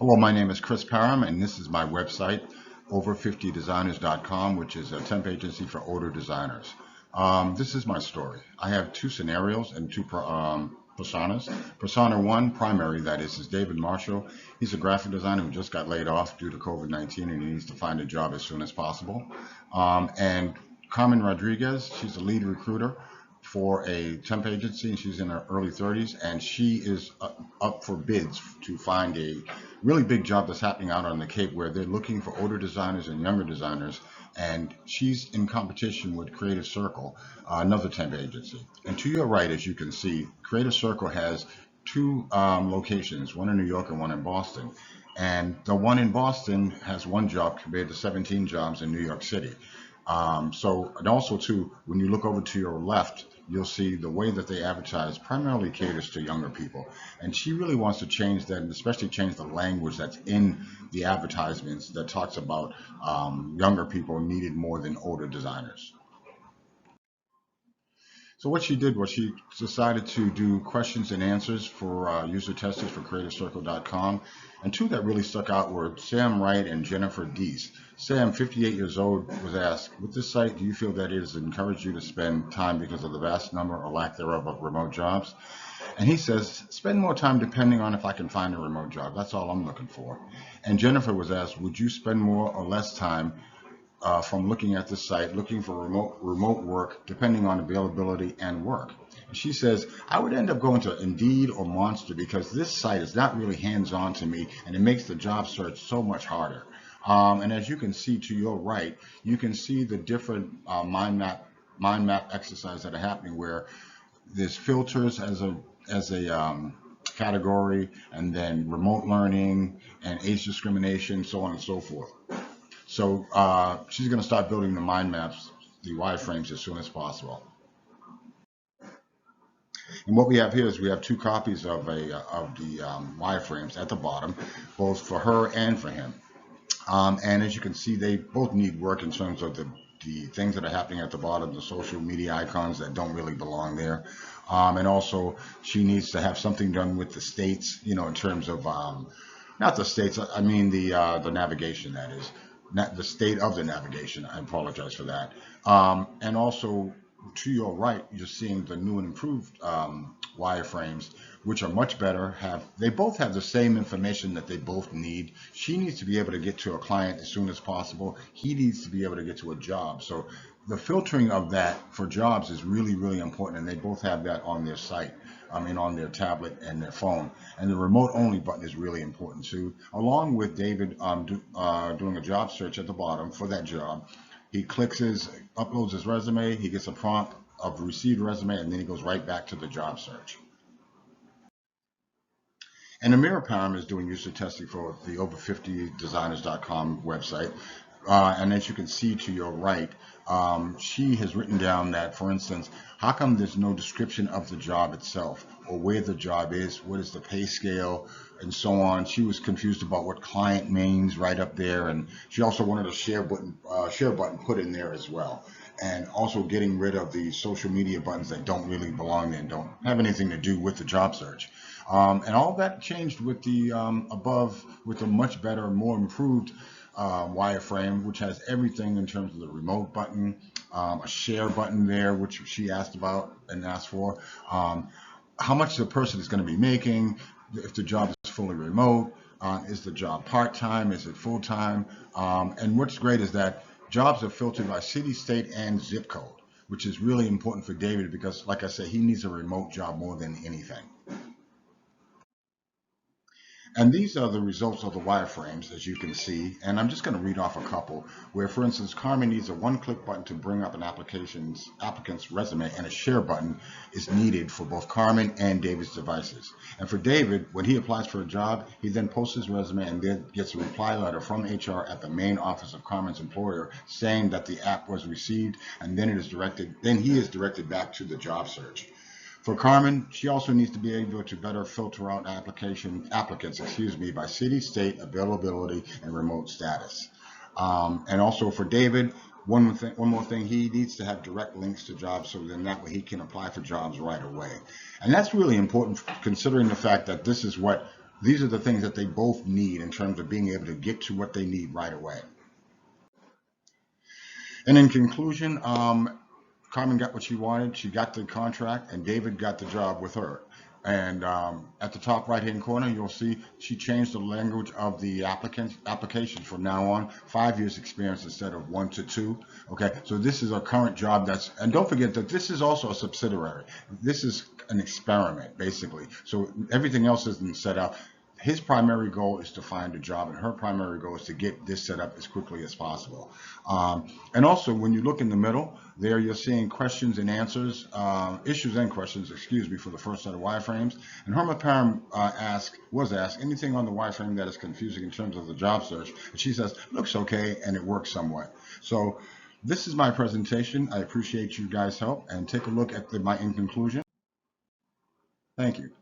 Hello, my name is Chris Parham, and this is my website, over50designers.com, which is a temp agency for older designers. This is my story. I have two scenarios and two personas. Persona one, primary, that is David Marshall. He's a graphic designer who just got laid off due to COVID-19 and he needs to find a job as soon as possible. And Carmen Rodriguez, she's a lead recruiter for a temp agency, and she's in her early 30s, and she is up for bids to find a really big job that's happening out on the Cape where they're looking for older designers and younger designers, and she's in competition with Creative Circle, another temp agency. And to your right, as you can see, Creative Circle has two locations, one in New York and one in Boston. And the one in Boston has one job compared to 17 jobs in New York City. And also too, when you look over to your left, you'll see the way that they advertise primarily caters to younger people. And she really wants to change that, and especially change the language that's in the advertisements that talks about younger people needed more than older designers. So what she did was she decided to do questions and answers for user testers for CreativeCircle.com. And two that really stuck out were Sam Wright and Jennifer Deese. Sam, 58 years old, was asked, with this site, do you feel that it has encouraged you to spend time because of the vast number or lack thereof of remote jobs? And he says, spend more time depending on if I can find a remote job. That's all I'm looking for. And Jennifer was asked, would you spend more or less time from looking at the site, looking for remote work, depending on availability and work. And she says, I would end up going to Indeed or Monster because this site is not really hands-on to me, and it makes the job search so much harder. And as you can see to your right, you can see the different mind map exercise that are happening where there's filters as a category, and then remote learning and age discrimination, so on and so forth. So she's going to start building the mind maps, the wireframes, as soon as possible. And what we have here is we have two copies of the wireframes at the bottom, both for her and for him. And as you can see, they both need work in terms of the things that are happening at the bottom, the social media icons that don't really belong there. And also, she needs to have something done with the states, in terms of not the states, I mean the navigation, that is. Not the state of the navigation. I apologize for that. And also, to your right, you're seeing the new and improved wireframes, which are much better. They both have the same information that they both need. She needs to be able to get to a client as soon as possible. He needs to be able to get to a job. So the filtering of that for jobs is really, really important, and they both have that on their site. I mean, on their tablet and their phone. And the remote only button is really important too, along with David doing a job search at the bottom for that job. He uploads his resume, he gets a prompt of received resume, and then he goes right back to the job search. And Amira Parham is doing user testing for the over50designers.com website. And as you can see to your right, she has written down that, for instance, how come there's no description of the job itself or where the job is, what is the pay scale, and so on. She was confused about what client means right up there, and she also wanted a share button put in there as well. And also getting rid of the social media buttons that don't really belong there and don't have anything to do with the job search. And all that changed with the with a much better, more improved wireframe, which has everything in terms of the remote button, a share button there, which she asked about and asked for, how much the person is going to be making, if the job is fully remote, is the job part-time, is it full-time, and what's great is that jobs are filtered by city, state, and zip code, which is really important for David because, like I said, he needs a remote job more than anything. And these are the results of the wireframes, as you can see. And I'm just going to read off a couple where, for instance, Carmen needs a one-click button to bring up an applicant's resume, and a share button is needed for both Carmen and David's devices. And for David, when he applies for a job, he then posts his resume and then gets a reply letter from HR at the main office of Carmen's employer saying that the app was received, and then he is directed back to the job search. For Carmen, she also needs to be able to better filter out applicants, by city, state, availability, and remote status. And also for David, one more thing, he needs to have direct links to jobs so then that way he can apply for jobs right away. And that's really important considering the fact that this is what These are the things that they both need in terms of being able to get to what they need right away. And in conclusion, Carmen got what she wanted. She got the contract, and David got the job with her. And at the top right-hand corner, you'll see she changed the language of the applications from now on. 5 years experience instead of 1 to 2. Okay, so this is a current job and don't forget that this is also a subsidiary. This is an experiment, basically. So everything else isn't set up. His primary goal is to find a job, and her primary goal is to get this set up as quickly as possible. And also, when you look in the middle, there you're seeing questions and answers, issues and questions, excuse me, for the first set of wireframes. And Herma Parham was asked anything on the wireframe that is confusing in terms of the job search. And she says, looks okay, and it works somewhat. So this is my presentation. I appreciate you guys' help, and take a look at my in conclusion. Thank you.